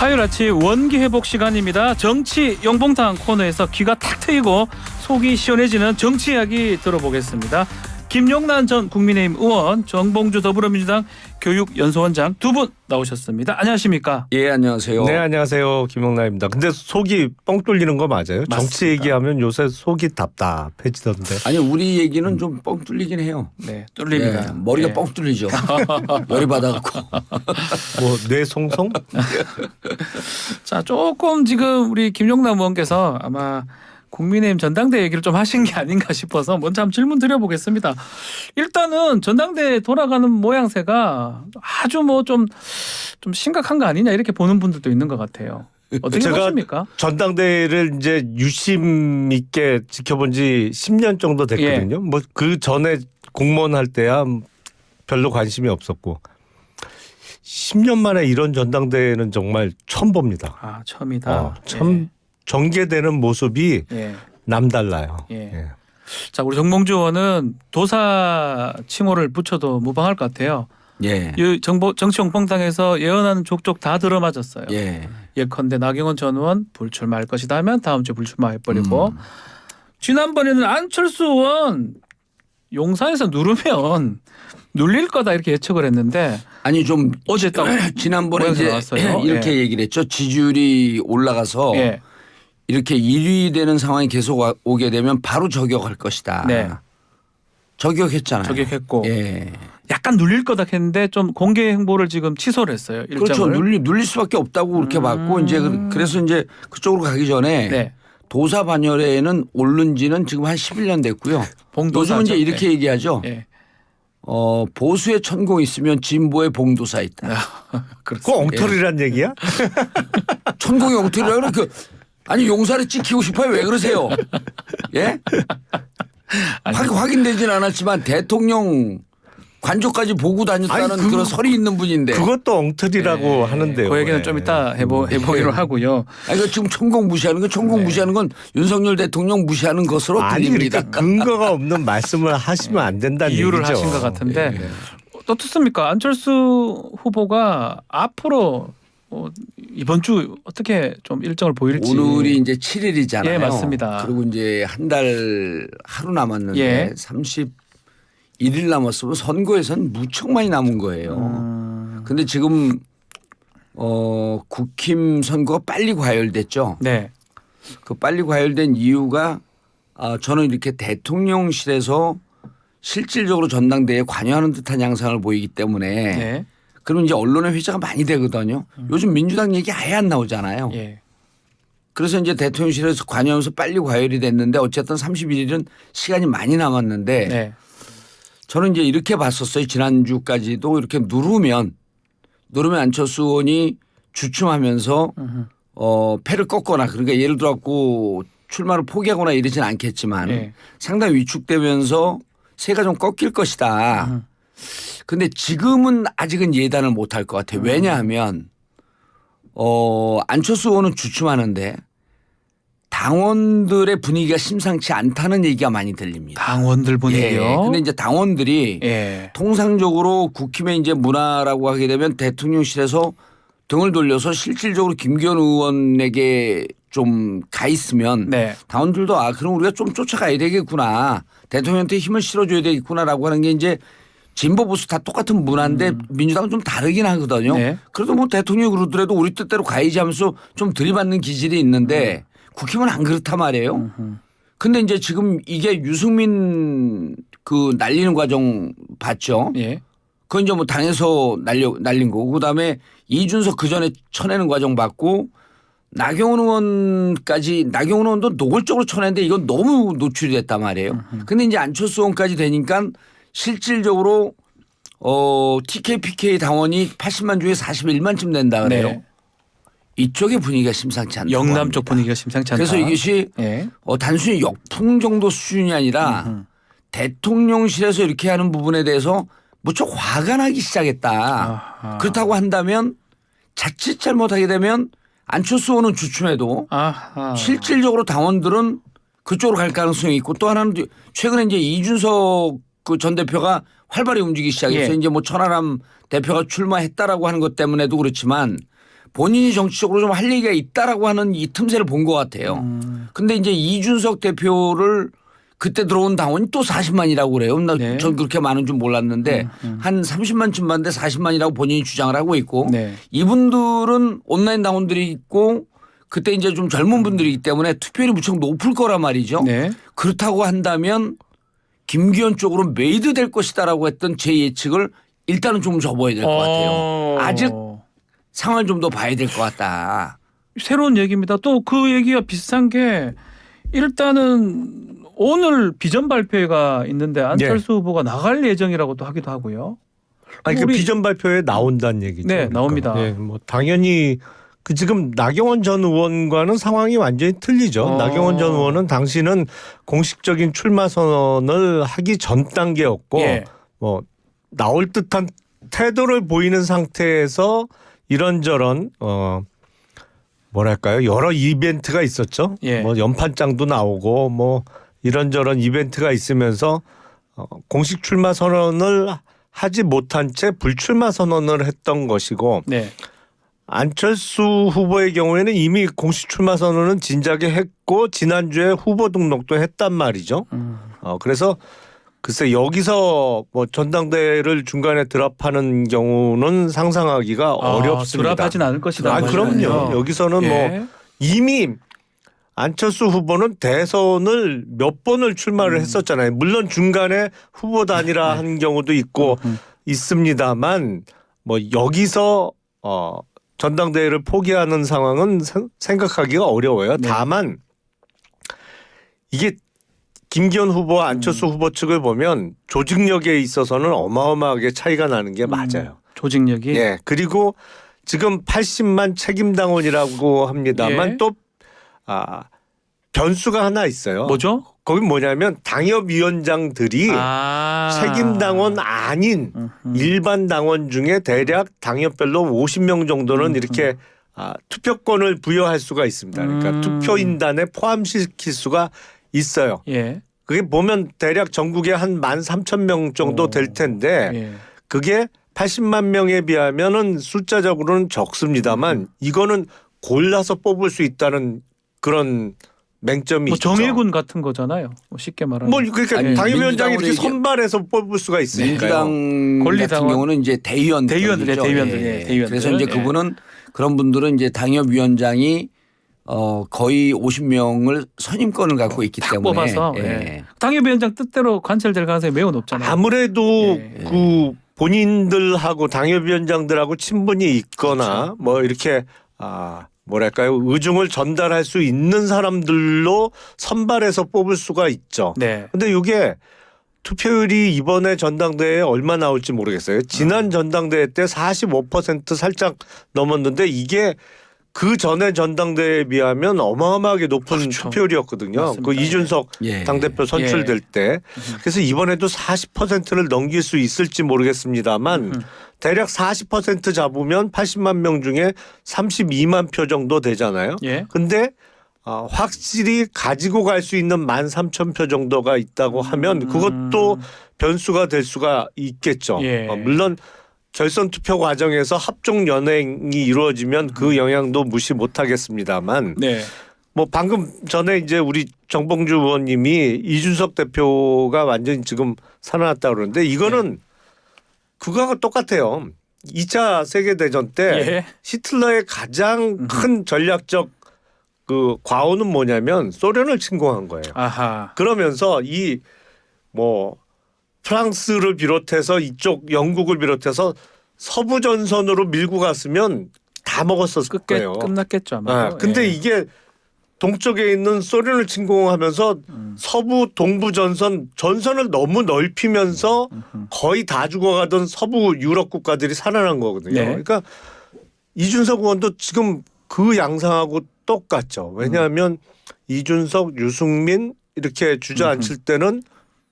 화요일 아침 원기 회복 시간입니다. 정치 영봉탕 코너에서 귀가 탁 트이고 속이 시원해지는 정치 이야기 들어보겠습니다. 김용난 전 국민의힘 의원, 정봉주 더불어민주당 교육연수원장 두 분 나오셨습니다. 안녕하십니까? 예, 안녕하세요. 네, 안녕하세요. 김용남입니다. 근데 속이 뻥 뚫리는 거 맞아요? 맞습니다. 정치 얘기하면 요새 속이 답답해지던데. 아니 우리 얘기는 좀 뻥 뚫리긴 해요. 네, 뚫립니다. 예, 머리가 네. 뻥 뚫리죠. 열이 받아갖고. 뭐 뇌송송? 자, 조금 지금 우리 김용남 의원께서 아마 국민의힘 전당대 얘기를 좀 하신 게 아닌가 싶어서 먼저 한번 질문 드려보겠습니다. 일단은 전당대에 돌아가는 모양새가 아주 뭐 좀 심각한 거 아니냐 이렇게 보는 분들도 있는 것 같아요. 어떻게 제가 보십니까? 전당대회를 이제 유심 있게 지켜본 지 10년 정도 됐거든요. 뭐 그 전에 공무원 할 때야 별로 관심이 없었고 10년 만에 이런 전당대회는 정말 처음 봅니다. 아, 처음이다. 참 전개되는 모습이 예. 남달라요. 예. 예. 자, 우리 정봉주 의원은 도사 칭호를 붙여도 무방할 것 같아요. 예. 이 정치 용봉탕에서 예언하는 족족 다 들어맞았어요. 예. 예컨대 나경원 전 의원 불출마할 것이다 하면 다음 주에 불출마해버리고 지난번에는 안철수 의원 용산에서 누르면 눌릴 거다 이렇게 예측을 했는데 아니 좀 어제 딱 지난번에 모양새 이제 나왔어요. 이렇게 예. 얘기를 했죠. 지지율이 올라가서 예. 이렇게 1위 되는 상황이 계속 오게 되면 바로 저격할 것이다. 네. 저격했잖아요. 저격했고 예. 약간 눌릴 거다 했는데 좀 공개 행보를 지금 취소를 했어요. 일정을. 그렇죠. 눌릴 수밖에 없다고 그렇게 봤고 이제 그래서 이제 그쪽으로 가기 전에 네. 도사 반열에는 오른 지는 지금 한 11년 됐고요. 봉도사죠. 요즘은 이제 이렇게 얘기하죠. 예. 보수의 천공 있으면 진보의 봉도사 있다. 그거 그렇습니다. 엉터리란 얘기야? 천공이 엉터리라 그래. 아니 용사를 찍히고 싶어요. 왜 그러세요? 예? 확인되진 않았지만 대통령 관저까지 보고 다녔다는 아니, 그런 설이 있는 분인데. 그것도 엉터리라고 하는데요. 그 얘기는 예. 좀 이따 해보기로 하고요. 아니 그 지금 천공 무시하는 건 천공 무시하는 건 윤석열 대통령 무시하는 것으로 아니 들립니다. 그러니까 근거가 없는 말씀을 하시면 안 된다는 이유를 얘기죠. 하신 것 같은데 예. 어떻습니까? 안철수 후보가 앞으로 이번 주 어떻게 좀 일정을 보일지. 오늘이 이제 7일이잖아요. 예, 맞습니다. 그리고 이제 한 달 하루 남았는데 예. 31일 남았으면 선거에선 무척 많이 남은 거예요. 근데 지금 국힘 선거가 빨리 과열됐죠. 네. 그 빨리 과열된 이유가 저는 이렇게 대통령실에서 실질적으로 전당대회에 관여하는 듯한 양상을 보이기 때문에 네. 그러면 이제 언론의 회자가 많이 되거든요. 요즘 민주당 얘기 아예 안 나오잖아요. 예. 그래서 이제 대통령실에서 관여하면서 빨리 과열이 됐는데 어쨌든 31일은 시간이 많이 남았는데 네. 저는 이제 이렇게 봤었어요. 지난주까지도 이렇게 누르면 안철수 의원이 주춤하면서 패를 꺾거나 그러니까 예를 들어 갖고 출마를 포기하거나 이러진 않겠지만 네. 상당히 위축되면서 세가 좀 꺾일 것이다. 근데 지금은 아직은 예단을 못할 것 같아요. 왜냐하면 안철수 의원은 주춤하는데 당원들의 분위기가 심상치 않다는 얘기가 많이 들립니다. 당원들 분위기요. 예. 근데 이제 당원들이 예. 통상적으로 국힘의 이제 문화라고 하게 되면 대통령실에서 등을 돌려서 실질적으로 김기현 의원에게 좀 가 있으면 네. 당원들도 그럼 우리가 좀 쫓아가야 되겠구나. 대통령한테 힘을 실어줘야 되겠구나라고 하는 게 이제 진보 보수 다 똑같은 문화인데 민주당은 좀 다르긴 하거든요. 네. 그래도 뭐 대통령이 그러더라도 우리 뜻대로 가야지 하면서 좀 들이받는 기질이 있는데 국힘은 안 그렇단 말이에요. 근데 이제 지금 이게 유승민 그 날리는 과정 봤죠. 예. 그건 이제 뭐 당에서 날린 거고 그다음에 이준석 그 전에 쳐내는 과정 봤고 나경원 의원도 노골적으로 쳐냈는데 이건 너무 노출이 됐단 말이에요. 근데 이제 안철수 의원까지 되니까 실질적으로 TK, PK 당원이 80만 중에 41만쯤 된다 그래요. 네. 이쪽의 분위기가 심상치 않다. 영남 쪽 분위기가 심상치 않다. 그래서 이것이 예. 단순히 역풍 정도 수준이 아니라 대통령실에서 이렇게 하는 부분에 대해서 무척 화가 나기 시작했다. 아하. 그렇다고 한다면 자칫 잘못하게 되면 안철수 의원은 주춤해도 아하. 실질적으로 당원들은 그쪽으로 갈 가능성이 있고 또 하나는 최근에 이제 이준석 그 전 대표가 활발히 움직이기 시작해서 예. 이제 뭐 천하람 대표가 출마했다라고 하는 것 때문에도 그렇지만 본인이 정치적으로 좀 할 얘기가 있다라고 하는 이 틈새를 본 것 같아요. 근데 이제 이준석 대표를 그때 들어온 당원이 또 40만이라고 그래요. 네. 전 그렇게 많은 줄 몰랐는데 한 30만쯤 봤는데 40만이라고 본인이 주장을 하고 있고 네. 이분들은 온라인 당원들이 있고 그때 이제 좀 젊은 분들이기 때문에 투표율이 무척 높을 거란 말이죠. 네. 그렇다고 한다면 김기현 쪽으로 메이드 될 것이다라고 했던 제 예측을 일단은 좀 접어야 될 것 같아요. 아직 상황을 좀 더 봐야 될 것 같다. 새로운 얘기입니다. 또 그 얘기가 비슷한 게 일단은 오늘 비전 발표회가 있는데 안철수 후보가 나갈 예정이라고도 하기도 하고요. 아니 그 우리- 비전 발표에 나온다는 얘기죠. 네, 나옵니다. 예, 뭐 당연히 그 지금 나경원 전 의원과는 상황이 완전히 틀리죠. 나경원 전 의원은 당시는 공식적인 출마 선언을 하기 전 단계였고 예. 뭐 나올 듯한 태도를 보이는 상태에서 이런저런 뭐랄까요 여러 이벤트가 있었죠. 예. 뭐 연판장도 나오고 뭐 이런저런 이벤트가 있으면서 공식 출마 선언을 하지 못한 채 불출마 선언을 했던 것이고 네. 안철수 후보의 경우에는 이미 공식 출마 선언은 진작에 했고 지난주에 후보 등록도 했단 말이죠. 그래서 글쎄 여기서 뭐 전당대회를 중간에 드랍하는 경우는 상상하기가 어렵습니다. 드랍하진 않을 것이다. 그럼요. 여기서는 예. 뭐 이미 안철수 후보는 대선을 몇 번을 출마를 했었잖아요. 물론 중간에 후보 단일화 한 경우도 있고 있습니다만 뭐 여기서 전당대회를 포기하는 상황은 생각하기가 어려워요. 네. 다만 이게 김기현 후보와 안철수 후보 측을 보면 조직력에 있어서는 어마어마하게 차이가 나는 게 맞아요. 조직력이. 예. 그리고 지금 80만 책임당원이라고 합니다만 예. 또 변수가 하나 있어요. 뭐죠? 거기 뭐냐면 당협위원장들이 책임당원 아닌 일반 당원 중에 대략 당협별로 50명 정도는 이렇게 투표권을 부여할 수가 있습니다. 그러니까 투표인단에 포함시킬 수가 있어요. 예. 그게 보면 대략 전국에 한 13,000명 정도 될 텐데 예. 그게 80만 명에 비하면은 숫자적으로는 적습니다만 이거는 골라서 뽑을 수 있다는 그런 맹점이 뭐 있죠. 정예군 같은 거잖아요. 뭐 쉽게 말하면. 뭐 그러니까 예. 당협위원장이 이렇게 민주당으로 선발해서 뽑을 수가 있으니까요. 민주당 같은 권리당원. 경우는 이제 대의원들, 대의원들, 예. 대의원들. 그래서 이제 예. 그분은 그런 분들은 이제 당협위원장이 거의 50명을 선임권을 갖고 있기 때문에 뽑아서 당협위원장 뜻대로 관철될 가능성이 매우 높잖아요. 아무래도 예. 그 본인들하고 당협위원장들하고 친분이 있거나 뭐 이렇게 뭐랄까요 의중을 전달할 수 있는 사람들로 선발해서 뽑을 수가 있죠. 네. 근데 이게 투표율이 이번에 전당대회에 얼마 나올지 모르겠어요. 지난 전당대회 때 45% 살짝 넘었는데 이게 그 전에 전당대회에 비하면 어마어마하게 높은 그렇죠. 투표율이었거든요. 맞습니다. 그 이준석 예. 당대표 선출될 때. 그래서 이번에도 40%를 넘길 수 있을지 모르겠습니다만 대략 40% 잡으면 80만 명 중에 32만 표 정도 되잖아요. 예. 근데 확실히 가지고 갈 수 있는 13,000표 정도가 있다고 하면 그것도 변수가 될 수가 있겠죠. 예. 물론 결선 투표 과정에서 합종 연행이 이루어지면 그 영향도 무시 못하겠습니다만 네. 뭐 방금 전에 이제 우리 정봉주 의원님이 이준석 대표가 완전히 지금 살아났다 그러는데 이거는 그거하고 똑같아요. 2차 세계대전 때 예. 히틀러의 가장 큰 전략적 그 과오는 뭐냐면 소련을 침공한 거예요. 아하. 그러면서 이 뭐 프랑스를 비롯해서 이쪽 영국을 비롯해서 서부 전선으로 밀고 갔으면 다 먹었었을 거예요. 끝났겠죠 아마. 근데 이게 동쪽에 있는 소련을 침공하면서 서부 동부 전선을 너무 넓히면서 거의 다 죽어가던 서부 유럽 국가들이 살아난 거거든요. 네. 그러니까 이준석 의원도 지금 그 양상하고 똑같죠. 왜냐하면 이준석, 유승민 이렇게 주저앉힐 때는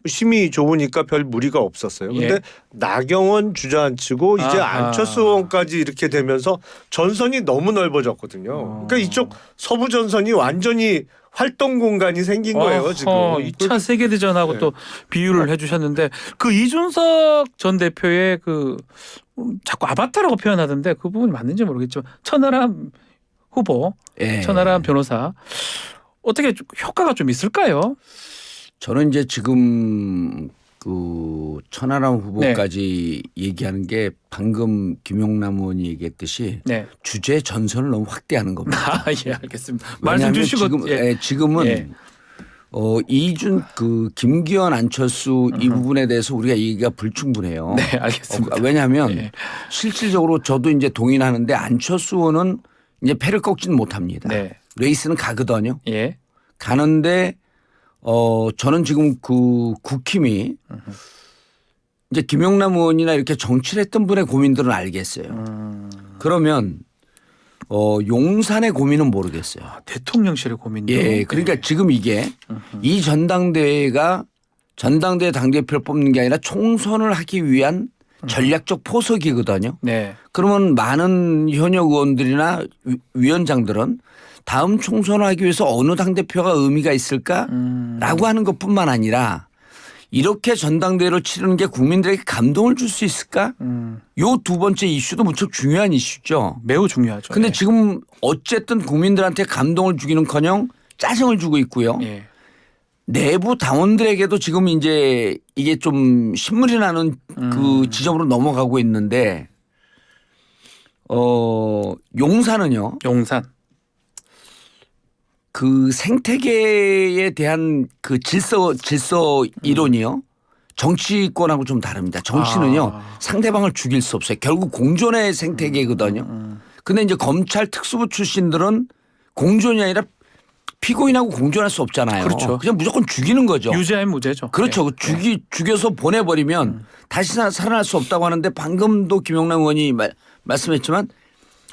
힘이 좋으니까 별 무리가 없었어요. 근데 예. 나경원 주저앉히고 이제 아하. 안철수 의원까지 이렇게 되면서 전선이 너무 넓어졌거든요. 그러니까 이쪽 서부 전선이 완전히 활동 공간이 생긴 거예요 지금. 2차 세계대전하고 네. 또 비유를 해주셨는데 그 이준석 전 대표의 그 자꾸 아바타라고 표현하던데 그 부분이 맞는지 모르겠지만 천하람 후보, 예. 천하람 변호사 어떻게 효과가 좀 있을까요? 저는 이제 지금 그 천하람 후보까지 얘기하는 게 방금 김용남 의원이 얘기했듯이 네. 주제 전선을 너무 확대하는 겁니다. 예, 알겠습니다. 말씀 왜냐하면 주시고 지금은 예. 김기현 안철수 이 부분에 대해서 우리가 얘기가 불충분해요. 네, 알겠습니다. 왜냐하면 예. 실질적으로 저도 이제 동의하는데 안철수 의원은 이제 패를 꺾지는 못합니다. 네. 레이스는 가거든요. 예. 가는데 저는 지금 그 국힘이 이제 김용남 의원이나 이렇게 정치를 했던 분의 고민들은 알겠어요. 그러면 용산의 고민은 모르겠어요. 대통령실의 고민도. 예, 그러니까 지금 이게 이 전당대회가 전당대회 당대표를 뽑는 게 아니라 총선을 하기 위한 전략적 포석이거든요. 네. 그러면 많은 현역 의원들이나 위원장들은 다음 총선을 하기 위해서 어느 당대표가 의미가 있을까라고 하는 것뿐만 아니라 이렇게 전당대회를 치르는 게 국민들에게 감동을 줄 수 있을까? 요 두 번째 이슈도 무척 중요한 이슈죠. 매우 중요하죠. 근데 예. 지금 어쨌든 국민들한테 감동을 주기는커녕 짜증을 주고 있고요. 예. 내부 당원들에게도 지금 이제 이게 좀 신물이 나는 그 지점으로 넘어가고 있는데 용산은요. 용산. 그 생태계에 대한 그 질서 이론이요. 정치권하고 좀 다릅니다. 정치는요. 상대방을 죽일 수 없어요. 결국 공존의 생태계거든요. 근데 이제 검찰 특수부 출신들은 공존이 아니라 피고인하고 공존할 수 없잖아요. 그렇죠. 그냥 무조건 죽이는 거죠. 유죄인 무죄죠. 그렇죠. 예. 죽여서 보내버리면 다시 살아날 수 없다고 하는데 방금도 김용남 의원이 말씀했지만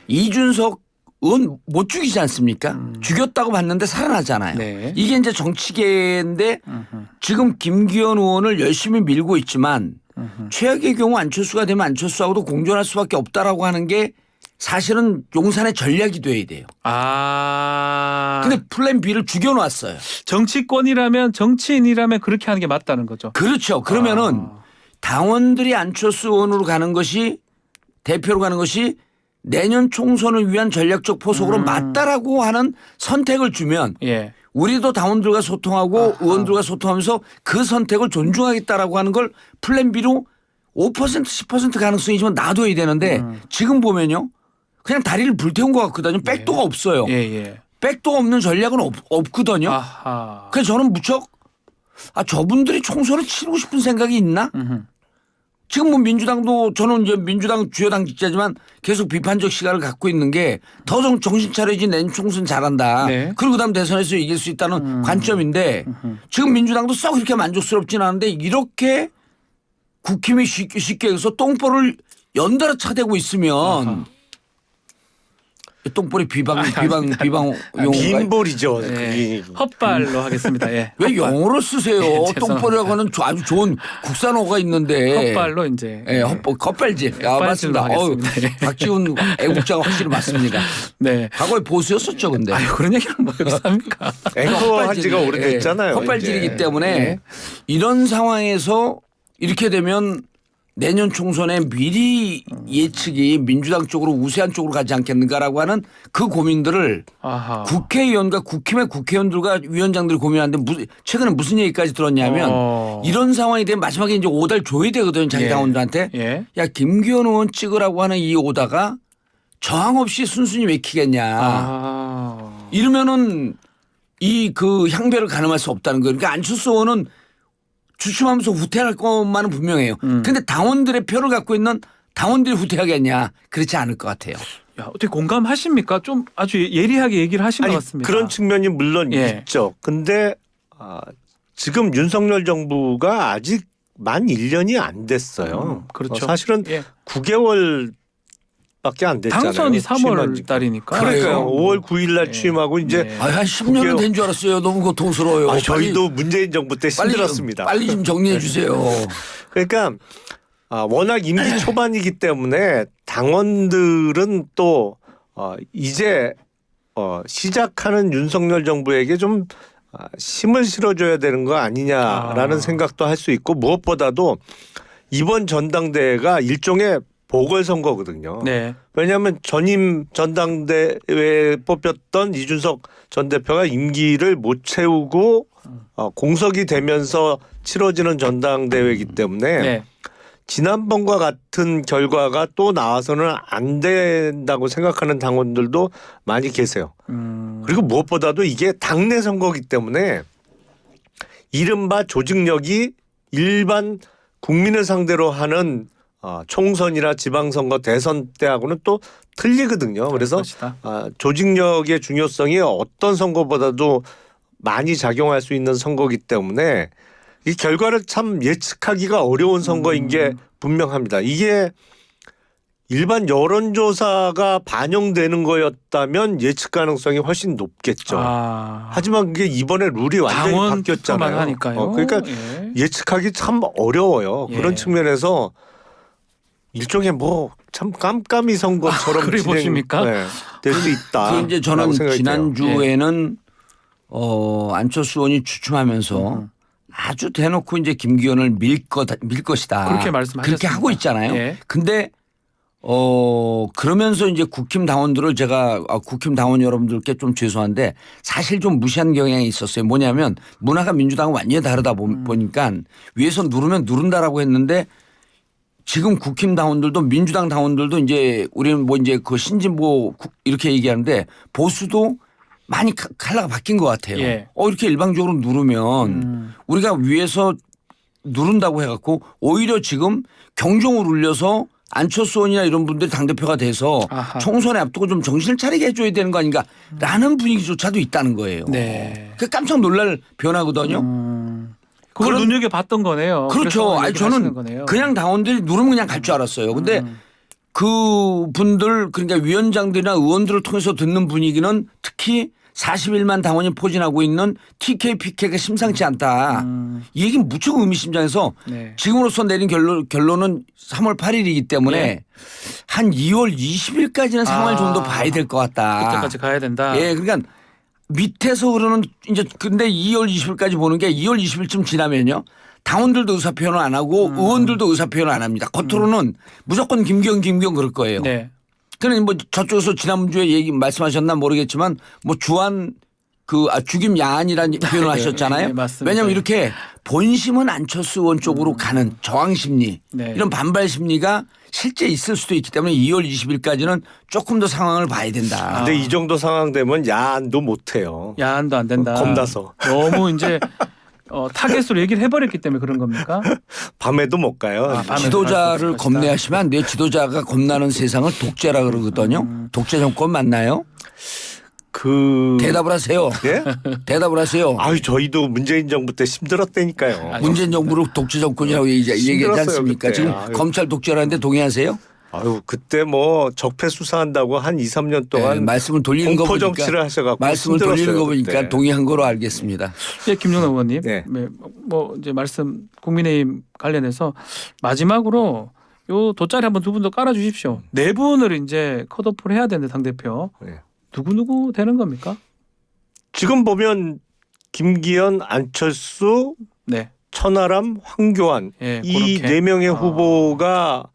이준석 의원 못 죽이지 않습니까? 죽였다고 봤는데 살아나잖아요. 네. 이게 이제 정치계인데 지금 김기현 의원을 열심히 밀고 있지만 최악의 경우 안철수가 되면 안철수하고도 공존할 수밖에 없다라고 하는 게 사실은 용산의 전략이 돼야 돼요. 근데 플랜 B를 죽여놨어요. 정치권이라면 정치인이라면 그렇게 하는 게 맞다는 거죠. 그렇죠. 그러면은 당원들이 안철수 의원으로 가는 것이 대표로 가는 것이 내년 총선을 위한 전략적 포석으로 맞다라고 하는 선택을 주면 예. 우리도 당원들과 소통하고 의원들과 소통하면서 그 선택을 존중하겠다라고 하는 걸 플랜 B로 5% 10% 가능성이지만 놔둬야 되는데 지금 보면요. 그냥 다리를 불태운 것 같거든요. 백도가 없어요. 예. 백도가 없는 전략은 없거든요. 아하. 그래서 저는 무척 저분들이 총선을 치르고 싶은 생각이 있나? 지금 뭐 민주당도 저는 이제 민주당 주요 당직자지만 계속 비판적 시각을 갖고 있는 게 더 정신 차려야지 내년 총선 잘한다. 네. 그리고 그다음 대선에서 이길 수 있다는 관점인데 지금 민주당도 썩 그렇게 만족스럽진 않은데 이렇게 국힘이 쉽게 해서 똥볼을 연달아 차대고 있으면 똥볼이 비방 용어가 빈볼이죠. 예. 헛발로 하겠습니다. 예. 왜 영어로 쓰세요? 죄송합니다. 똥볼이라고 하는 아주 좋은 국산어가 있는데. 헛발로 이제. 예, 헛발질. 아, 헛발질로 맞습니다. 하겠습니다. 예. 박지훈 애국자가 확실히 맞습니다. 네. 과거에 보수였었죠, 근데. 아유 그런 얘기를 뭐 여기서 합니까? 앵커 한 지가 오래됐잖아요. 헛발질이기 이제. 때문에 이런 상황에서 이렇게 되면 내년 총선에 미리 예측이 민주당 쪽으로 우세한 쪽으로 가지 않겠는가라고 하는 그 고민들을 아하. 국회의원과 국힘의 국회의원들과 위원장들이 고민하는데 최근에 무슨 얘기까지 들었냐면 이런 상황이 되면 마지막에 이제 오다를 줘야 되거든요. 자기 예. 당원들한테. 예. 야 김기현 의원 찍으라고 하는 이 오다가 저항 없이 순순히 맥히겠냐. 이러면은 이 그 향배를 가늠할 수 없다는 거예요. 그러니까 안철수 의원은 주춤하면서 후퇴할 것만은 분명해요. 그런데 당원들의 표를 갖고 있는 당원들이 후퇴하겠냐. 그렇지 않을 것 같아요. 야, 어떻게 공감하십니까? 좀 아주 예리하게 얘기를 하신 것 같습니다. 그런 측면이 물론 예. 있죠. 근데 지금 윤석열 정부가 아직 만 1년이 안 됐어요. 그렇죠. 사실은 예. 9개월 밖에 안 됐잖아요. 당선이 취임한 3월 달이니까. 그러니까요. 5월 9일 날 예. 취임하고 이제 네. 한 10년은 된 줄 알았어요. 너무 고통스러워요. 저희도 문재인 정부 때 힘들었습니다. 빨리 좀 정리해 주세요. 그러니까 워낙 임기 초반이기 때문에 당원들은 또 이제 시작하는 윤석열 정부에게 좀 힘을 실어줘야 되는 거 아니냐라는 생각도 할 수 있고 무엇보다도 이번 전당대회가 일종의 보궐선거거든요. 네. 왜냐하면 전임 전당대회에 뽑혔던 이준석 전 대표가 임기를 못 채우고 공석이 되면서 치러지는 전당대회이기 때문에 네. 지난번과 같은 결과가 또 나와서는 안 된다고 생각하는 당원들도 많이 계세요. 그리고 무엇보다도 이게 당내 선거이기 때문에 이른바 조직력이 일반 국민을 상대로 하는 총선이나 지방선거 대선 때하고는 또 틀리거든요. 그래서 것이다. 조직력의 중요성이 어떤 선거보다도 많이 작용할 수 있는 선거이기 때문에 이 결과를 참 예측하기가 어려운 선거인 게 분명합니다. 이게 일반 여론조사가 반영되는 거였다면 예측 가능성이 훨씬 높겠죠. 하지만 그게 이번에 룰이 완전히 바뀌었잖아요. 하니까요. 그러니까 예. 예측하기 참 어려워요. 그런 예. 측면에서 일종의 뭐 참 깜깜이 선거처럼 그래 보십니까? 될 수 있다. 그 이제 저는 지난주에는 안철수 의원이 추춤하면서 아주 대놓고 이제 김기현을 밀 것이다. 그렇게 말씀하셨습니다. 그렇게 하고 있잖아요. 예. 근데 그러면서 이제 국힘 당원들을 제가 국힘 당원 여러분들께 좀 죄송한데 사실 좀 무시한 경향이 있었어요. 뭐냐면 문화가 민주당은 완전히 다르다 보니까 위에서 누르면 누른다라고 했는데 지금 국힘 당원들도 민주당 당원들도 이제 우리는 뭐 이제 그 신진보 이렇게 얘기하는데 보수도 많이 칼라가 바뀐 것 같아요. 예. 이렇게 일방적으로 누르면 우리가 위에서 누른다고 해갖고 오히려 지금 경종을 울려서 안철수 의원이나 이런 분들이 당대표가 돼서 아하. 총선에 앞두고 좀 정신을 차리게 해줘야 되는 거 아닌가라는 분위기조차도 있다는 거예요. 네. 그 깜짝 놀랄 변화거든요. 그걸 눈여겨봤던 거네요. 그렇죠. 아니 저는 그냥 당원들이 누르면 그냥 갈 줄 알았어요. 근데 그 분들 그러니까 위원장들이나 의원들을 통해서 듣는 분위기는 특히 41만 당원이 포진하고 있는 TK, PK가 심상치 않다. 이 얘기는 무척 의미심장해서 네. 지금으로서 내린 결론은 3월 8일이기 때문에 네. 한 2월 20일까지는 상황을 좀 더 봐야 될 것 같다. 그때까지 가야 된다. 예, 그러니까 밑에서 흐르는 이제 근데 2월 20일까지 보는 게 2월 20일쯤 지나면요. 당원들도 의사표현을 안 하고 의원들도 의사표현을 안 합니다. 겉으로는 무조건 김기현 그럴 거예요. 네. 그러니 뭐 저쪽에서 지난주에 말씀하셨나 모르겠지만 뭐 주한 죽임 야한이라는 표현을 하셨잖아요. 네, 맞습니다. 왜냐하면 이렇게 본심은 안철수 의원 쪽으로 가는 저항 심리 네. 이런 반발 심리가 실제 있을 수도 있기 때문에 2월 20일까지는 조금 더 상황을 봐야 된다. 근데 이 정도 상황 되면 야한도 못 해요. 야한도 안 된다. 겁나서. 너무 이제 타겟으로 얘기를 해버렸기 때문에 그런 겁니까? 밤에도 못 가요. 밤에 지도자를 갈 것이다. 겁내하시면 안 돼요. 지도자가 겁나는 세상을 독재라 그러거든요. 독재 정권 맞나요? 대답을 하세요. 예? 대답을 하세요. 아유 저희도 문재인 정부 때 힘들었다니까요. 문재인 정부를 독재 정권이라고 얘기하지 힘들었어요, 않습니까? 그때. 지금 아유. 검찰 독재라는데 동의하세요? 아유 그때 뭐 적폐 수사한다고 한 2, 3년 동안 네, 말씀을 돌리는 거 공포 보니까 정치를 하셔갖고 말씀을 돌리는 거 힘들었어요, 보니까 그때. 동의한 거로 알겠습니다. 예, 김용남 의원님. 네. 뭐 이제 말씀 국민의힘 관련해서 마지막으로 요 돗자리 한번 두 분 더 깔아 주십시오. 네 분을 이제 컷오프를 해야 되는데 당 대표 네. 누구 되는 겁니까? 지금 보면 김기현, 안철수, 네. 천하람, 황교안 예, 이 그렇게. 네 명의 후보가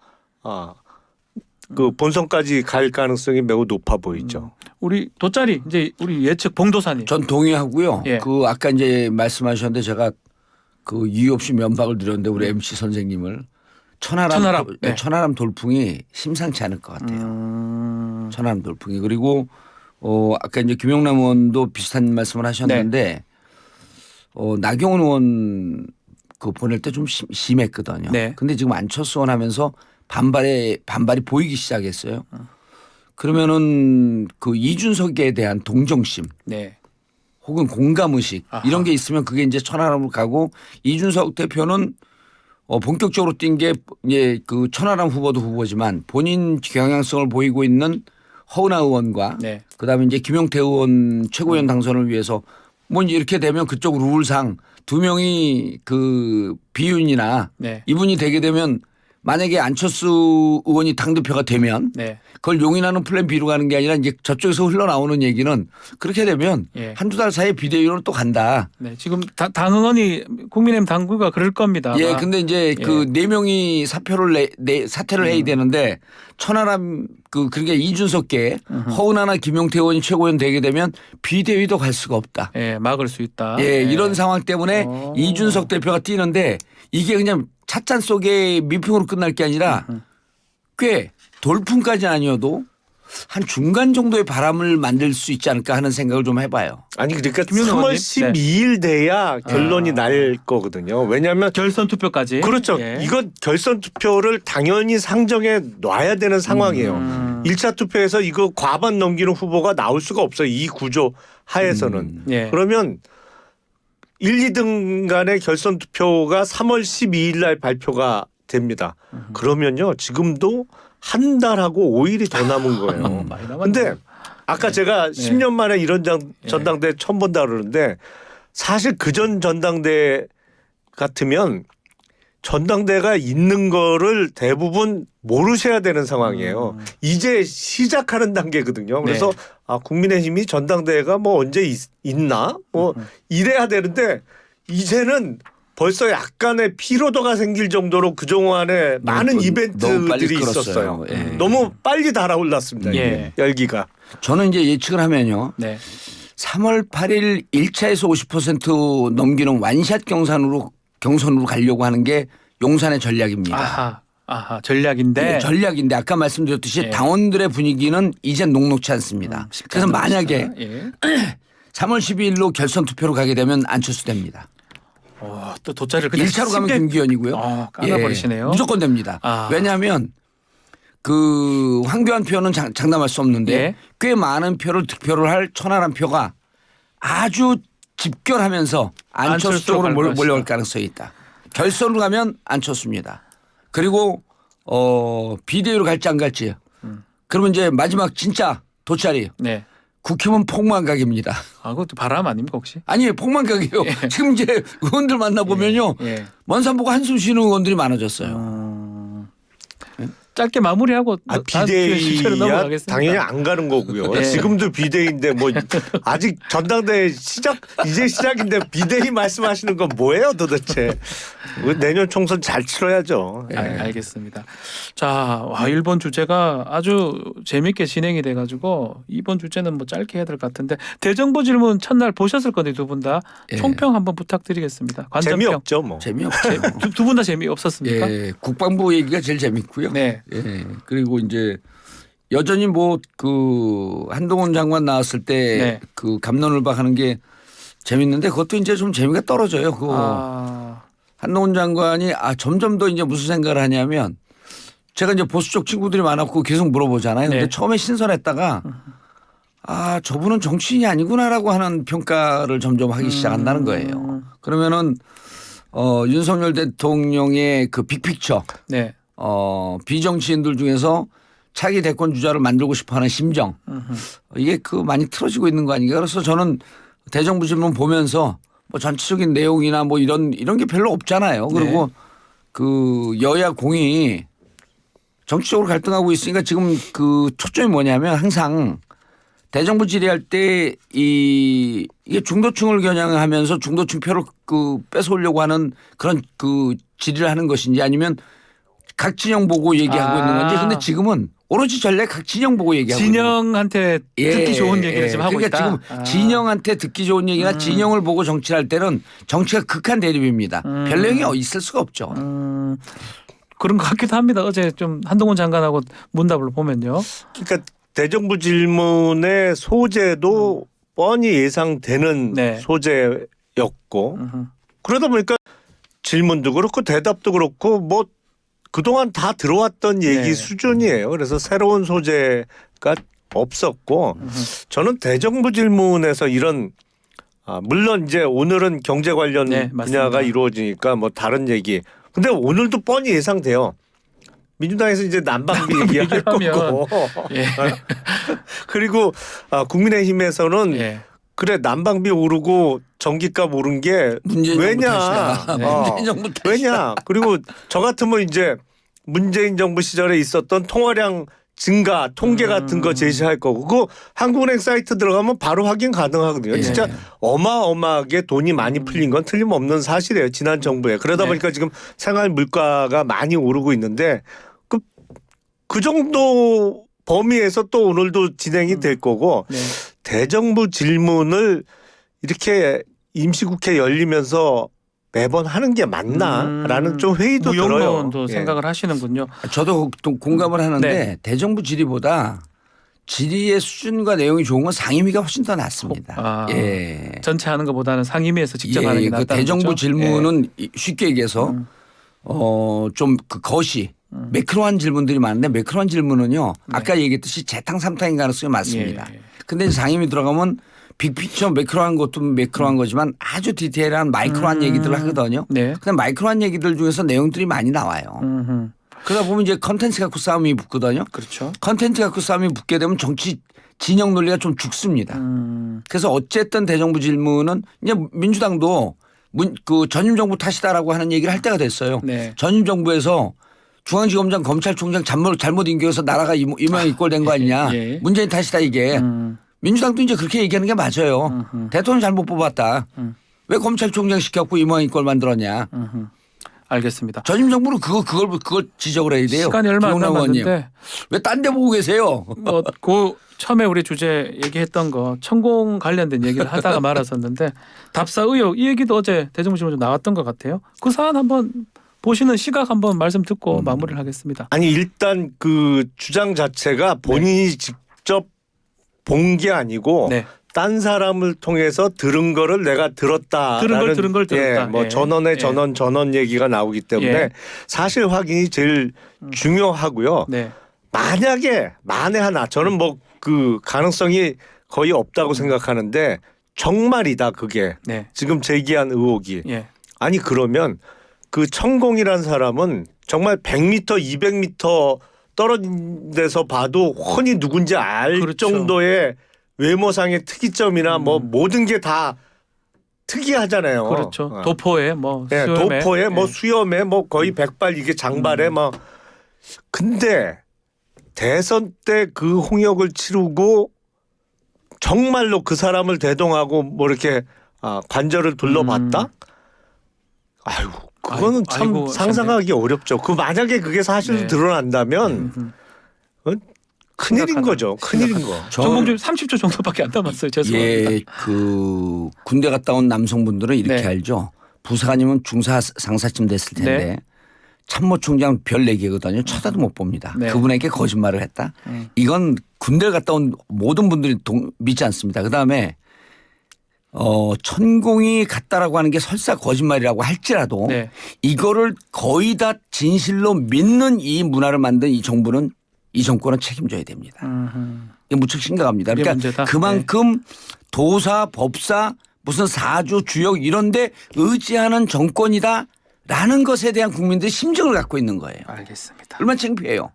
그 본선까지 갈 가능성이 매우 높아 보이죠. 우리 돗자리 이제 우리 예측 봉도사님. 전 동의하고요. 예. 그 아까 이제 말씀하셨는데 제가 그 이유 없이 면박을 드렸는데 우리 MC 선생님을 천하람 네. 천하람 돌풍이 심상치 않을 것 같아요. 천하람 돌풍이 그리고 아까 이제 김용남 의원도 비슷한 말씀을 하셨는데 나경원 의원 그 보낼 때 좀 심했거든요. 네. 근데 지금 안철수 의원 하면서 반발이 보이기 시작했어요. 그러면은 그 이준석에 대한 동정심 네. 혹은 공감의식 아하. 이런 게 있으면 그게 이제 천하람으로 가고 이준석 대표는 본격적으로 뛴 게 이제 그 천하람 후보도 후보지만 본인 경향성을 보이고 있는 허은하 의원과 네. 그다음에 이제 김용태 의원 최고위원 당선을 위해서 뭐 이제 이렇게 되면 그쪽 룰상 두 명이 그 비윤이나 네. 이분이 되게 되면 만약에 안철수 의원이 당대표가 되면 네. 그걸 용인하는 플랜 B로 가는 게 아니라 이제 저쪽에서 흘러나오는 얘기는 그렇게 되면 예. 한두 달 사이에 비대위로 또 간다. 네. 지금 당 의원이 국민의힘 당구가 그럴 겁니다. 예, 아마. 근데 이제 예. 그 4명이 사퇴를 해야 되는데 천하람 그러니까 이준석계 허은하나 김용태 의원이 최고위원 되게 되면 비대위도 갈 수가 없다. 예, 막을 수 있다. 예, 이런 상황 때문에 오. 이준석 대표가 뛰는데 이게 그냥 찻잔 속에 미풍으로 끝날 게 아니라 꽤 돌풍까지 아니어도 한 중간 정도의 바람을 만들 수 있지 않을까 하는 생각을 좀 해봐요. 아니 그러니까 김용남 3월 의원님? 12일 돼야 결론이 날 거거든요. 왜냐하면 결선 투표까지. 그렇죠. 예. 이건 결선 투표를 당연히 상정해 놔야 되는 상황이에요. 1차 투표에서 이거 과반 넘기는 후보가 나올 수가 없어요. 이 구조 하에서는. 예. 그러면 1, 2등 간의 결선 투표가 3월 12일 날 발표가 됩니다. 그러면요. 지금도 한 달하고 5일이 더 남은 거예요. 많이 남았네요. 근데 아까 제가 10년 만에 이런 전당대 처음 본다 그러는데 사실 그전 전당대 같으면 전당대가 있는 거를 대부분 모르셔야 되는 상황이에요. 이제 시작하는 단계거든요. 그래서 네. 아, 국민의힘이 전당대회가 뭐 언제 있나 뭐 이래야 되는데 이제는 벌써 약간의 피로도가 생길 정도로 그동안에 많은 너무 빨리 이벤트들이 끌었어요. 있었어요. 예. 너무 빨리 달아올랐습니다. 이게 예. 열기가. 저는 이제 예측을 하면요. 네. 3월 8일 1차에서 50% 넘기는 완샷 경선으로 가려고 하는 게 용산의 전략입니다. 아하, 전략인데. 네, 전략인데 아까 말씀드렸듯이 예. 당원들의 분위기는 이젠 녹록치 않습니다. 쉽지 그래서 않은 만약에 것이다. 예. 3월 12일로 결선 투표로 가게 되면 안철수 됩니다. 또 돗자리를 그냥 1차로 가면 쉽게 김기현이고요. 깔아버리시네요. 무조건 됩니다. 아. 왜냐하면 그 황교안 표는 장담할 수 없는데 예. 꽤 많은 표를 득표를 할 천하람 표가 아주 집결하면서 안철수 안철수로 쪽으로 갈 몰려갈 것이다. 가능성이 있다. 결선으로 가면 안철수입니다. 그리고 비대위로 갈지 안 갈지. 그러면 이제 마지막 진짜 돗자리 네. 국힘은 폭망각입니다. 그것도 바람 아닙니까 혹시? 아니 폭망각이에요. 지금 이제 의원들 만나보면요. 예. 먼 산 보고 한숨 쉬는 의원들이 많아졌어요. 짧게 마무리하고 다음 기회에 실제로 비대위야 넘어가겠습니다. 당연히 안 가는 거고요. 예. 지금도 비대위인데 뭐 아직 전당대회 이제 시작인데 비대위 말씀하시는 건 뭐예요 도대체? 내년 총선 잘 치러야죠. 예. 알겠습니다. 자, 이번 주제가 아주 재밌게 진행이 돼가지고 이번 주제는 뭐 짧게 해야 될 것 같은데 대정부 질문 첫날 보셨을 건데 두 분 다 예. 총평 한번 부탁드리겠습니다. 관전평. 재미없죠 뭐. 재미없죠. 두 분 다 재미없었습니까? 예, 국방부 얘기가 제일 재밌고요. 네. 예, 그리고 이제 여전히 뭐 그 한동훈 장관 나왔을 때 네. 그 갑론을박하는 게 재밌는데 그것도 이제 좀 재미가 떨어져요. 그 한동훈 장관이 점점 더 이제 무슨 생각을 하냐면 제가 이제 보수 쪽 친구들이 많았고 계속 물어보잖아요. 근데 네. 처음에 신선했다가 저분은 정치인이 아니구나라고 하는 평가를 점점 하기 시작한다는 거예요. 그러면은 윤석열 대통령의 그 빅픽처 네. 비정치인들 중에서 차기 대권 주자를 만들고 싶어하는 심정 이게 많이 틀어지고 있는 거 아닌가. 그래서 저는 대정부 질문 보면서 뭐 전체적인 내용이나 뭐 이런 게 별로 없잖아요. 그리고 그 여야 공이 정치적으로 갈등하고 있으니까 지금 그 초점이 뭐냐면 항상 대정부 질의할 때 이게 중도층을 겨냥하면서 중도층 표를 뺏어오려고 하는 그런 질의를 하는 것인지 아니면 각 진영 보고 얘기하고 있는 건지. 근데 지금은 오로지 전략 각 진영 보고 얘기하고 진영한테 듣기 좋은 얘기를 지금 하고 그러니까 있다. 지금 진영한테 듣기 좋은 얘기나 진영을 보고 정치를 할 때는 정치가 극한 대립입니다. 별 내용이 있을 수가 없죠. 그런 것 같기도 합니다. 어제 좀 한동훈 장관하고 문답을 보면요. 그러니까 대정부 질문의 소재도 뻔히 예상되는 네. 소재였고 그러다 보니까 질문도 그렇고 대답도 그렇고 뭐 그동안 다 들어왔던 얘기 네. 수준이에요. 그래서 새로운 소재가 없었고 저는 대정부 질문에서 이런 물론 이제 오늘은 경제 관련 네, 맞습니다. 분야가 이루어지니까 뭐 다른 얘기. 근데 오늘도 뻔히 예상돼요. 민주당에서 이제 난방비 얘기할 거고. 예. 그리고 국민의힘에서는 예. 그래 난방비 오르고 전기값 오른 게 문재인 왜냐? 정부 탓이다. 문재인 정부 탓이다. 왜냐? 그리고 저 같으면 이제 문재인 정부 시절에 있었던 통화량 증가 통계 같은 거 제시할 거고 그 한국은행 사이트 들어가면 바로 확인 가능하거든요. 예. 진짜 어마어마하게 돈이 많이 풀린 건 틀림없는 사실이에요. 지난 정부에. 그러다 네. 보니까 지금 생활 물가가 많이 오르고 있는데 그 정도 범위에서 또 오늘도 진행이 될 거고 네. 대정부 질문을 이렇게 임시국회 열리면서 매번 하는 게 맞나라는 좀 회의도 들어요. 무용론도 예. 생각을 하시는군요. 저도 공감을 하는데 네. 대정부 질의보다 질의의 수준과 내용이 좋은 건 상임위가 훨씬 더 낫습니다. 아, 예. 전체 하는 것보다는 상임위에서 직접 하는 게 그 낫다. 대정부 질문은 쉽게 얘기해서 좀 그 것이 매크로한 질문들이 많은데 매크로한 질문은요. 아까 얘기했듯이 재탕3탕인 가능성이 많습니다. 예. 근데 상임위 들어가면 빅피처 매크로한 것도 매크로한 거지만 아주 디테일한 마이크로한 얘기들을 하거든요. 네. 근데 마이크로한 얘기들 중에서 내용들이 많이 나와요. 음흠. 그러다 보면 이제 컨텐츠 갖고 싸움이 붙거든요. 그렇죠. 컨텐츠 갖고 싸움이 붙게 되면 정치 진영 논리가 좀 죽습니다. 그래서 어쨌든 대정부 질문은 이제 민주당도 그 전임 정부 탓이다라고 하는 얘기를 할 때가 됐어요. 네. 전임 정부에서 중앙지검장 검찰총장 잘못 임명해서 나라가 이 모양 이 꼴 된 거 아니냐. 예. 문재인 탓이다 이게. 민주당도 이제 그렇게 얘기하는 게 맞아요. 대통령 잘못 뽑았다. 왜 검찰총장 시켰고 이 모양 이 꼴 만들었냐. 알겠습니다. 전임 정부는 그걸 지적을 해야 돼요. 시간이 얼마 안 남았는데 왜 딴 데 보고 계세요? 그 처음에 우리 주제 얘기했던 거 천공 관련된 얘기를 하다가 말았었는데 답사 의혹 이 얘기도 어제 대정부 질문 좀 나왔던 것 같아요. 그 사안 한번 보시는 시각 한번 말씀 듣고 마무리를 하겠습니다. 아니 일단 그 주장 자체가 본인이 직접 본 게 아니고 네. 딴 사람을 통해서 들은 거를 내가 들었다. 들은 걸 들었다. 예, 뭐 예. 전원의 예. 전원 얘기가 나오기 때문에 예. 사실 확인이 제일 중요하고요. 네. 만에 하나 저는 뭐 그 가능성이 거의 없다고 생각하는데 정말이다 그게 네. 지금 제기한 의혹이 예. 아니 그러면 그 천공이란 사람은 정말 100m, 200m 떨어진 데서 봐도 훤히 누군지 알 그렇죠. 정도의 외모상의 특이점이나 뭐 모든 게 다 특이하잖아요. 그렇죠. 어. 도포에 뭐 예, 수염에 도포에 뭐 예. 수염에 뭐 거의 백발 이게 장발에 막 근데 대선 때 그 홍역을 치르고 정말로 그 사람을 대동하고 뭐 이렇게 관절을 둘러봤다? 아유 그거는 참 아이고, 상상하기 어렵죠. 그 만약에 그게 사실로 네. 드러난다면 큰일인 심각하다. 거죠. 큰일인 거. 정봉주 30초 정도밖에 안 남았어요. 죄송합니다. 예, 그 군대 갔다 온 남성분들은 이렇게 네. 알죠. 부사관이면 중사 상사쯤 됐을 텐데 네. 참모총장 별 4개거든요. 쳐다도 못 봅니다. 네. 그분에게 거짓말을 했다. 이건 군대를 갔다 온 모든 분들이 믿지 않습니다. 그다음에 천공이 갔다라고 하는 게 설사 거짓말이라고 할지라도 네. 이거를 거의 다 진실로 믿는 이 문화를 만든 이 정부는 이 정권은 책임져야 됩니다. 이게 무척 심각합니다. 그게 그러니까 문제다. 그만큼 도사, 법사, 무슨 사주, 주역 이런 데 의지하는 정권이다라는 것에 대한 국민들의 심정을 갖고 있는 거예요. 알겠습니다. 얼마나 창피해요.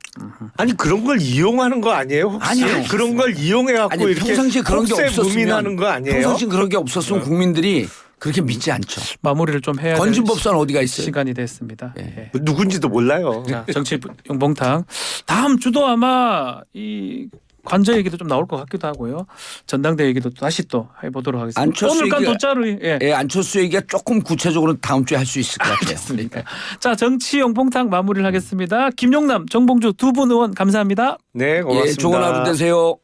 아니 그런 걸 이용하는 거 아니에요? 혹시? 아니요. 그런 걸 이용해 갖고 아니 이렇게 평상시에 그런 게 없었으면 무민하는 거 아니에요? 평상시에 그런 게 없었으면 국민들이 그렇게 믿지 않죠. 마무리를 좀 해야 될 건진법사는 어디가 있어요? 시간이 됐습니다. 예. 예. 뭐 누군지도 몰라요. 자, 정치 용봉탕 다음 주도 아마 이 관저 얘기도 좀 나올 것 같기도 하고요. 전당대 얘기도 다시 또 해보도록 하겠습니다. 안철수 오늘간 얘기가- 돗자루 예. 예, 안철수 얘기가 조금 구체적으로 다음 주에 할 수 있을 것 같아요. 알겠습니다. 자, 정치 용봉탕 마무리를 하겠습니다. 김용남, 정봉주 두 분 의원 감사합니다. 네, 고맙습니다. 예, 좋은 하루 되세요.